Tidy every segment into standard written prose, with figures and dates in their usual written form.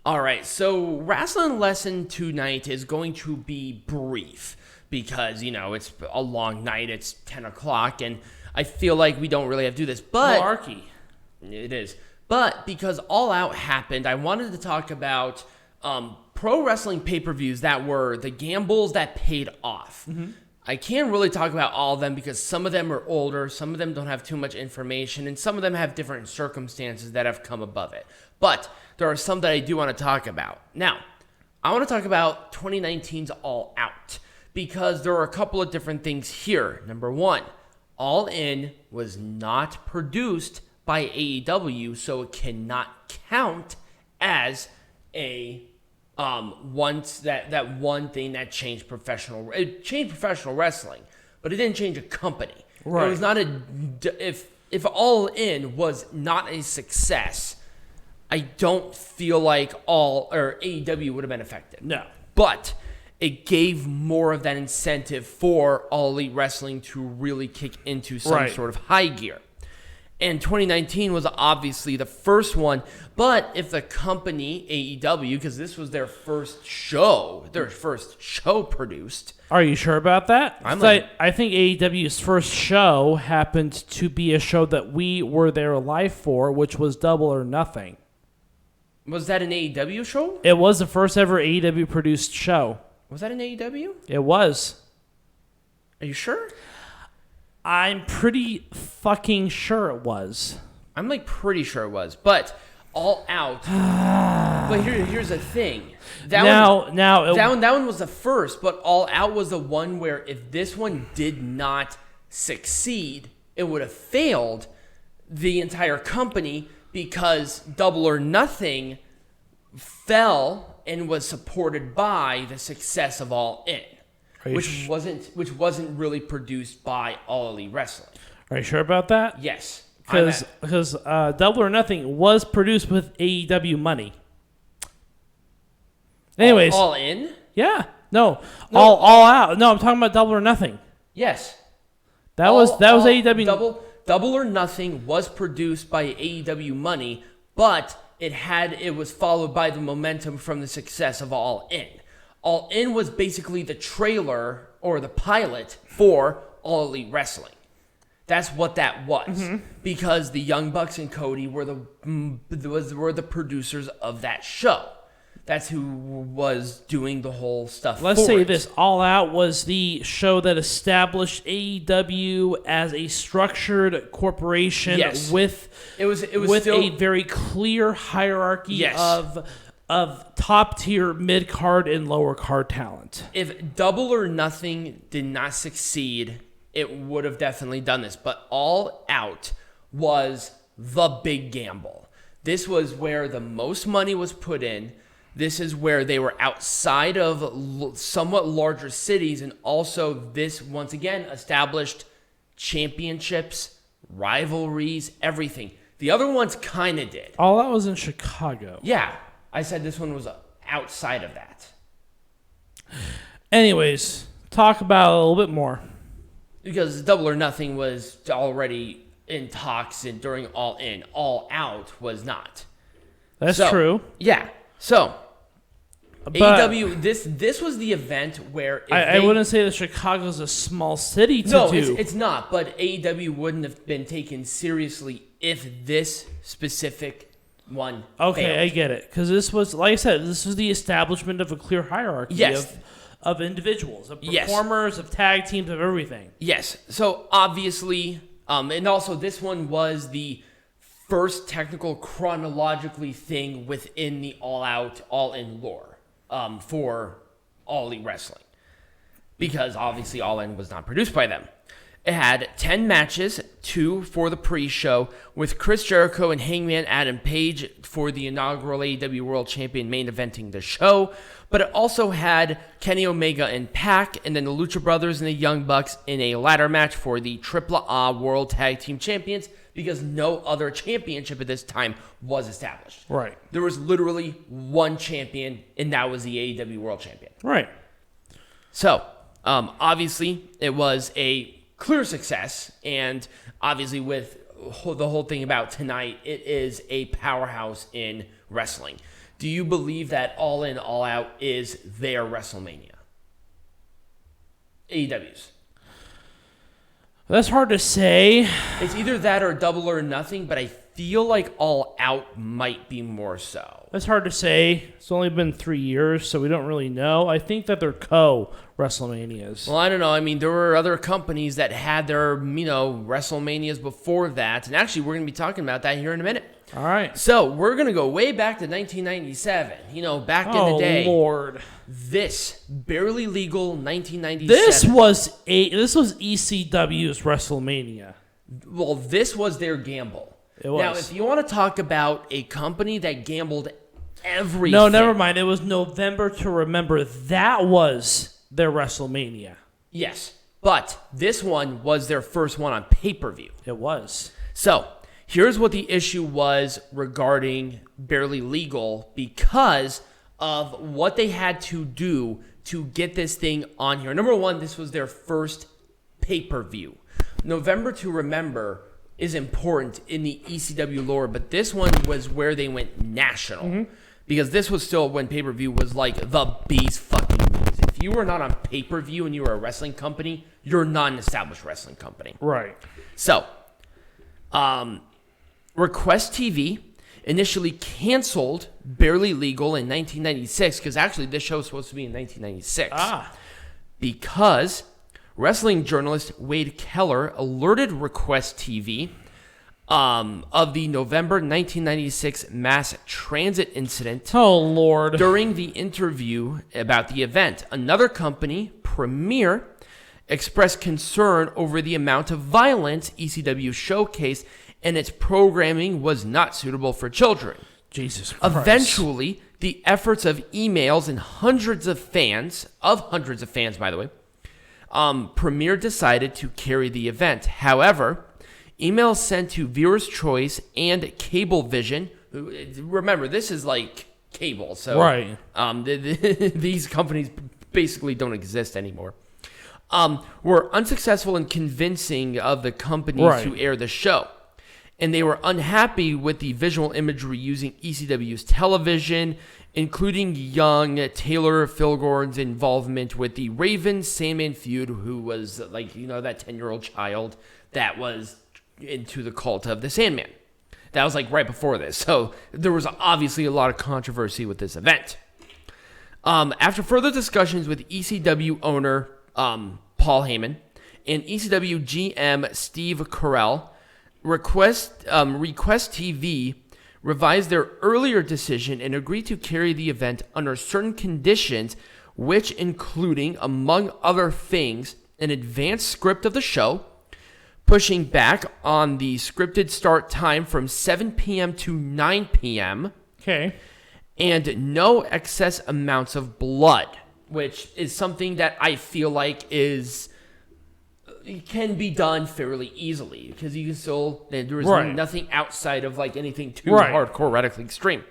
All right, so wrestling lesson tonight is going to be brief because, it's a long night. It's 10 o'clock, and I feel like we don't really have to do this. But Malarkey. It is. But because All Out happened, I wanted to talk about pro wrestling pay-per-views that were the gambles that paid off. Mm-hmm. I can't really talk about all of them because some of them are older, some of them don't have too much information, and some of them have different circumstances that have come above it. But there are some that I do want to talk about. Now, I want to talk about 2019's All Out because there are a couple of different things here. Number one, All In was not produced by AEW, so it cannot count as a that one thing that changed professional wrestling, but it didn't change a company. Right. It was not if All In was not a success, I don't feel like AEW would have been affected. No. But it gave more of that incentive for All Elite Wrestling to really kick into some sort of high gear. And 2019 was obviously the first one, but if the company, AEW, because this was their first show produced. Are you sure about that? I think AEW's first show happened to be a show that we were there live for, which was Double or Nothing. Was that an AEW show? It was the first ever AEW produced show. Was that an AEW? It was. Are you sure? I'm pretty fucking sure it was. I'm pretty sure it was, but All Out. But here's the thing. That one was the first, but All Out was the one where if this one did not succeed, it would have failed the entire company because Double or Nothing fell and was supported by the success of All In. Which wasn't really produced by All Elite Wrestling. Are you sure about that? Yes. Because Double or Nothing was produced with AEW money. Anyways. All In? Yeah. No. All Out. No, I'm talking about Double or Nothing. Yes. That was AEW. Double or Nothing was produced by AEW money, but it was followed by the momentum from the success of All In. All In was basically the trailer or the pilot for All Elite Wrestling. That's what that was, because the Young Bucks and Cody were the producers of that show. That's who was doing the whole stuff. Let's say this: All Out was the show that established AEW as a structured corporation with a very clear hierarchy of top tier, mid card, and lower card talent. If Double or Nothing did not succeed, it would have definitely done this. But All Out was the big gamble. This was where the most money was put in. This is where they were outside of somewhat larger cities, and also this once again established championships, rivalries, everything. The other ones kind of did. All Out was in Chicago. Yeah. I said this one was outside of that. Anyways, talk about it a little bit more. Because Double or Nothing was already in talks and during All In. All Out was not. That's true. Yeah. So, but AEW, this was the event where... I wouldn't say that Chicago's a small city to do. No, it's not. But AEW wouldn't have been taken seriously if this specific... one okay failed. I get it, because this was, like I said, this was the establishment of a clear hierarchy of individuals, of performers, of tag teams, of everything. Yes. So obviously, and also this one was the first technical chronologically thing within the All Out, All In lore for All Elite Wrestling, because obviously All In was not produced by them. It had 10 matches, 2 for the pre-show, with Chris Jericho and Hangman Adam Page for the inaugural AEW World Champion main eventing the show. But it also had Kenny Omega and Pac, and then the Lucha Brothers and the Young Bucks in a ladder match for the AAA World Tag Team Champions, because no other championship at this time was established. Right. There was literally one champion, and that was the AEW World Champion. Right. So, obviously, it was a clear success, and obviously with the whole thing about tonight, it is a powerhouse in wrestling. Do you believe that All In, All Out is their WrestleMania? AEW's. That's hard to say. It's either that or Double or Nothing, but I feel like All Out might be more so. That's hard to say. It's only been 3 years, so we don't really know. I think that they're WrestleManias. Well, I don't know. I mean, there were other companies that had their, WrestleManias before that. And actually, we're going to be talking about that here in a minute. All right. So, we're going to go way back to 1997. Back in the day. Oh, Lord. This barely legal 1997. This was ECW's WrestleMania. Well, this was their gamble. It was. Now, if you want to talk about a company that gambled everything. No, never mind. It was November to Remember. That was their WrestleMania. Yes, but this one was their first one on pay-per-view. It was. So, here's what the issue was regarding Barely Legal because of what they had to do to get this thing on here. Number one, this was their first pay-per-view. November to Remember is important in the ECW lore, but this one was where they went national. Mm-hmm. Because this was still when pay-per-view was like the bee's fucking knees. If you were not on pay-per-view and you were a wrestling company, you're not an established wrestling company. Right. So, Request TV initially canceled Barely Legal in 1996, because actually this show was supposed to be in 1996. Because wrestling journalist Wade Keller alerted Request TV of the November 1996 mass transit incident. Oh, Lord. During the interview about the event, another company, Premier, expressed concern over the amount of violence ECW showcased, and its programming was not suitable for children. Jesus Christ. Eventually, the efforts of emails and hundreds of fans, by the way, Premier decided to carry the event. However, emails sent to Viewer's Choice and Cablevision, remember, this is like cable, so right. These companies basically don't exist anymore, were unsuccessful in convincing of the companies to air the show. And they were unhappy with the visual imagery using ECW's television, including young Taylor Filgorn's involvement with the Raven Sandman feud, who was that 10-year-old child that was into the cult of the Sandman. That was right before this. So there was obviously a lot of controversy with this event. After further discussions with ECW owner Paul Heyman and ECW GM Steve Carell, Request TV revised their earlier decision and agreed to carry the event under certain conditions, which including, among other things, an advanced script of the show, pushing back on the scripted start time from 7 p.m. to 9 p.m. Okay. And no excess amounts of blood, which is something that I feel like can be done fairly easily, because you can still, there is nothing outside of anything too hardcore, radically extreme.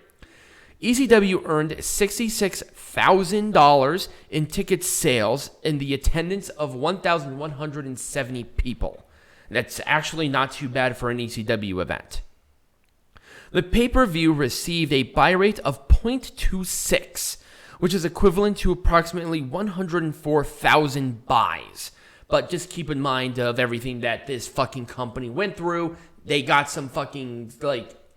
ECW earned $66,000 in ticket sales and the attendance of 1,170 people. That's actually not too bad for an ECW event. The pay-per-view received a buy rate of 0.26, which is equivalent to approximately 104,000 buys. But just keep in mind of everything that this fucking company went through. They got some fucking,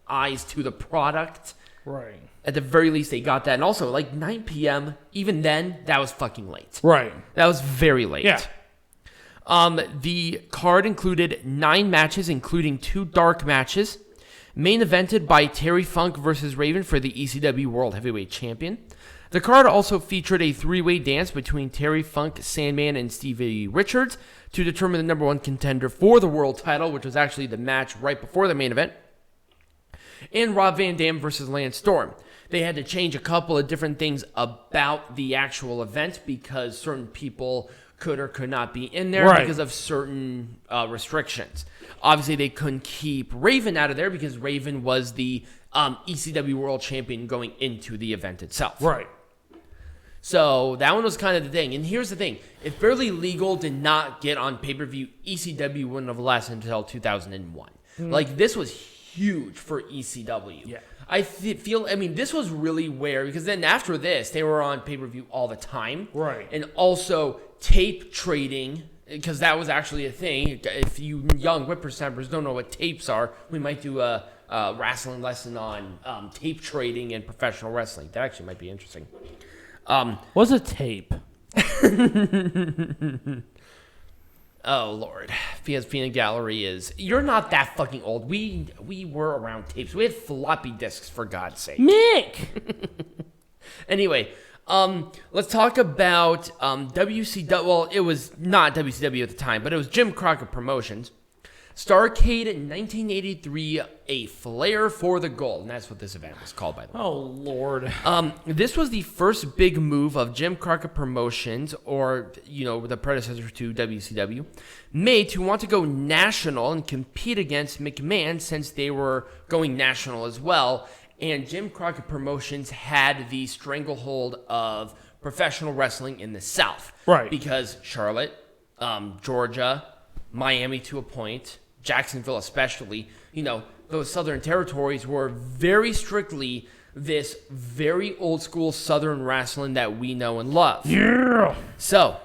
eyes to the product. Right. At the very least, they got that. And also, 9 p.m., even then, that was fucking late. Right. That was very late. Yeah. The card included 9 matches, including 2 dark matches. Main evented by Terry Funk versus Raven for the ECW World Heavyweight Champion. The card also featured a 3-way dance between Terry Funk, Sandman, and Stevie Richards to determine the number 1 contender for the world title, which was actually the match right before the main event. And Rob Van Dam versus Lance Storm. They had to change a couple of different things about the actual event because certain people could or could not be in there because of certain restrictions. Obviously, they couldn't keep Raven out of there because Raven was the ECW World Champion going into the event itself. Right. So that one was kind of the thing. And here's the thing. If Barely Legal did not get on pay-per-view, ECW wouldn't have lasted until 2001. This was huge for ECW. Yeah. I feel, this was really where, because then after this, they were on pay-per-view all the time. Right. And also tape trading, because that was actually a thing. If you young whippersnappers don't know what tapes are, we might do a wrestling lesson on tape trading and professional wrestling. That actually might be interesting. What's a tape? Oh, Lord. Because Peanut Gallery is... You're not that fucking old. We were around tapes. We had floppy disks, for God's sake. Mick! Anyway, let's talk about WCW. Well, it was not WCW at the time, but it was Jim Crockett Promotions. Starrcade in 1983, a Flair for the Gold. And that's what this event was called, by the way. Oh, Lord. This was the first big move of Jim Crockett Promotions, or, the predecessor to WCW, made to want to go national and compete against McMahon since they were going national as well. And Jim Crockett Promotions had the stranglehold of professional wrestling in the South. Right. Because Charlotte, Georgia, Miami to a point, Jacksonville especially, those southern territories were very strictly this very old school southern wrestling that we know and love. Yeah. So,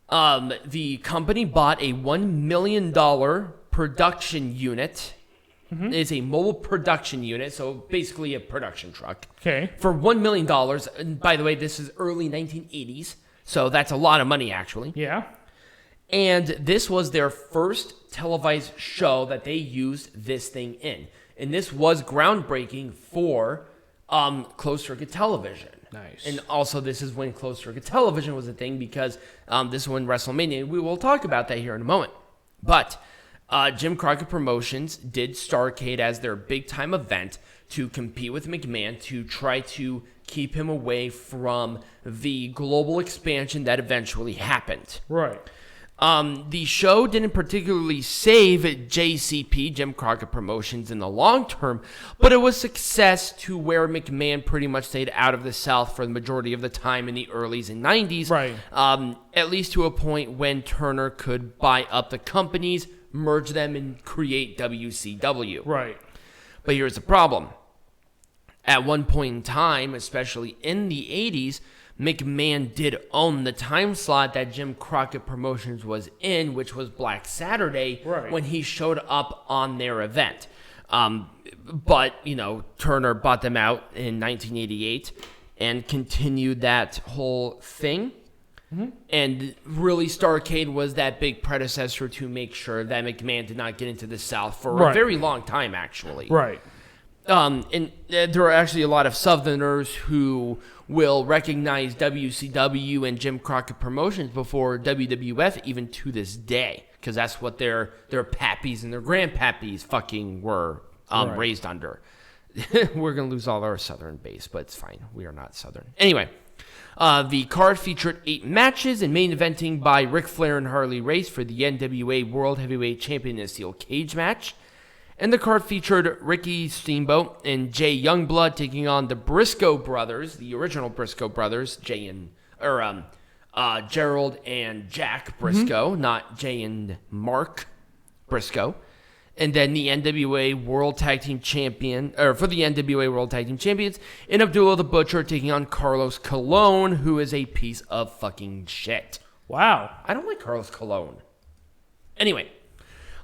the company bought a $1 million production unit. Mm-hmm. It's a mobile production unit, so basically a production truck. Okay. For $1 million. And by the way, this is early 1980s, so that's a lot of money, actually. Yeah. And this was their first televised show that they used this thing in. And this was groundbreaking for closed circuit television. Nice. And also this is when closed circuit television was a thing, because this is when Wrestlemania, we will talk about that here in a moment. But Jim Crockett Promotions did Starrcade as their big time event to compete with McMahon to try to keep him away from the global expansion that eventually happened. Right. The show didn't particularly save JCP, Jim Crockett Promotions, in the long term, but it was success to where McMahon pretty much stayed out of the South for the majority of the time in the earlys and 90s. Right. At least to a point when Turner could buy up the companies, merge them, and create WCW. Right. But here's the problem. At one point in time, especially in the 80s, McMahon did own the time slot that Jim Crockett Promotions was in, which was Black Saturday, right, when he showed up on their event. But, Turner bought them out in 1988 and continued that whole thing. Mm-hmm. And really, Starrcade was that big predecessor to make sure that McMahon did not get into the South for a very long time, actually. Right. And there are actually a lot of Southerners who will recognize WCW and Jim Crockett Promotions before WWF, even to this day, because that's what their pappies and their grandpappies fucking were raised under. We're going to lose all our Southern base, but it's fine. We are not Southern. Anyway, the card featured 8 matches and main eventing by Ric Flair and Harley Race for the NWA World Heavyweight Champion in a steel cage match. And the card featured Ricky Steamboat and Jay Youngblood taking on the Briscoe brothers, the original Briscoe brothers, Gerald and Jack Briscoe, not Jay and Mark Briscoe. And then the NWA World Tag Team Champion, or for the NWA World Tag Team Champions, and Abdullah the Butcher taking on Carlos Colon, who is a piece of fucking shit. Wow. I don't like Carlos Colon. Anyway,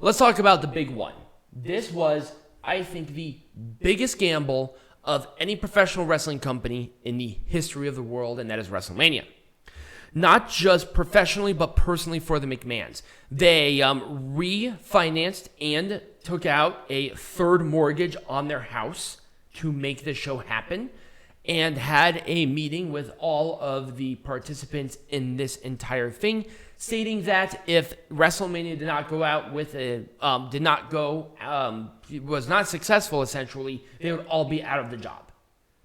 let's talk about the big one. This was, I think, the biggest gamble of any professional wrestling company in the history of the world, and that is WrestleMania. Not just professionally, but personally for the McMahons. They refinanced and took out a third mortgage on their house to make this show happen, and had a meeting with all of the participants in this entire thing, stating that if WrestleMania did not go out with was not successful, essentially, they would all be out of the job.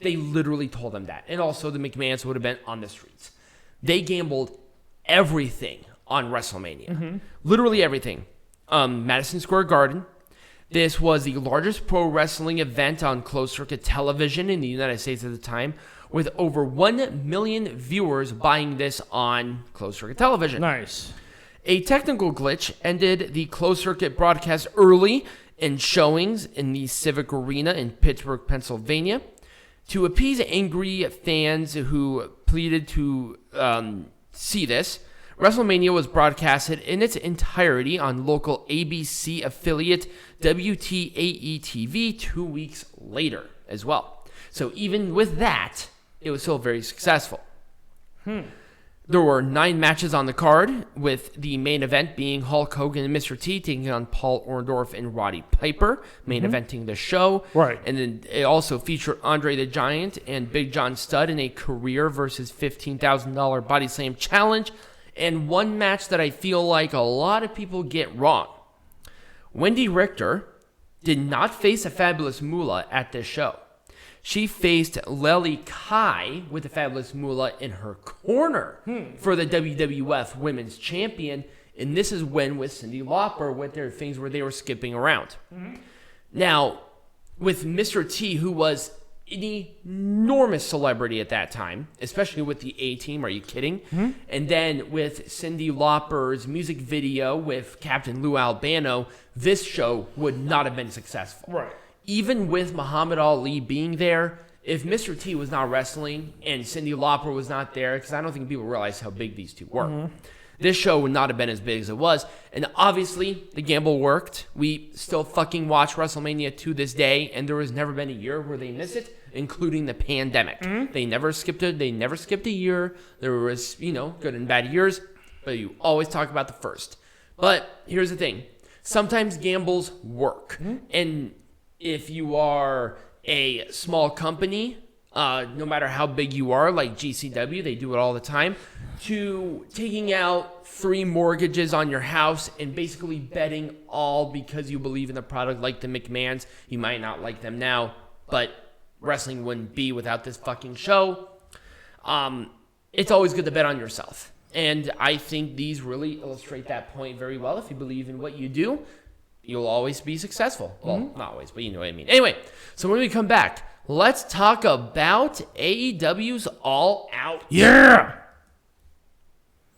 They literally told them that. And also the McMahons would have been on the streets. They gambled everything on WrestleMania. Mm-hmm. Literally everything. Madison Square Garden. This was the largest pro wrestling event on closed-circuit television in the United States at the time, with over 1 million viewers buying this on closed-circuit television. Nice. A technical glitch ended the closed-circuit broadcast early, and showings in the Civic Arena in Pittsburgh, Pennsylvania. To appease angry fans who pleaded to see this, WrestleMania was broadcasted in its entirety on local ABC affiliate WTAE-TV 2 weeks later as well. So even with that, it was still very successful. There were 9 matches on the card, with the main event being Hulk Hogan and Mr. T taking on Paul Orndorff and Roddy Piper, main eventing the show. Right. And then it also featured Andre the Giant and Big John Studd in a career versus $15,000 body slam challenge. And one match that I feel like a lot of people get wrong. Wendy Richter did not face a Fabulous Moolah at this show. She faced Lely Kai with the Fabulous Moolah in her corner for the WWF Women's Champion. And this is when, with Cyndi Lauper, with their things where they were skipping around. Now, with Mr. T, who was an enormous celebrity at that time, especially with the A-Team, are you kidding? And then with Cyndi Lauper's music video with Captain Lou Albano, this show would not have been successful. Right. Even with Muhammad Ali being there, if Mr. T was not wrestling and Cyndi Lauper was not there, because I don't think people realize how big these two were, this show would not have been as big as it was. And obviously, the gamble worked. We still fucking watch WrestleMania to this day, and there has never been a year where they miss it, including the pandemic. They never skipped a year. There was, good and bad years, but you always talk about the first. But here's the thing. Sometimes gambles work. And if you are a small company, no matter how big you are, like GCW, they do it all the time, to taking out 3 mortgages on your house and basically betting all because you believe in the product, like the McMahons. You might not like them now, but wrestling wouldn't be without this fucking show. It's always good to bet on yourself. And I think these really illustrate that point very well. If you believe in what you do, you'll always be successful. Well, not always, but you know what I mean. Anyway, so when we come back, let's talk about AEW's All Out. Yeah!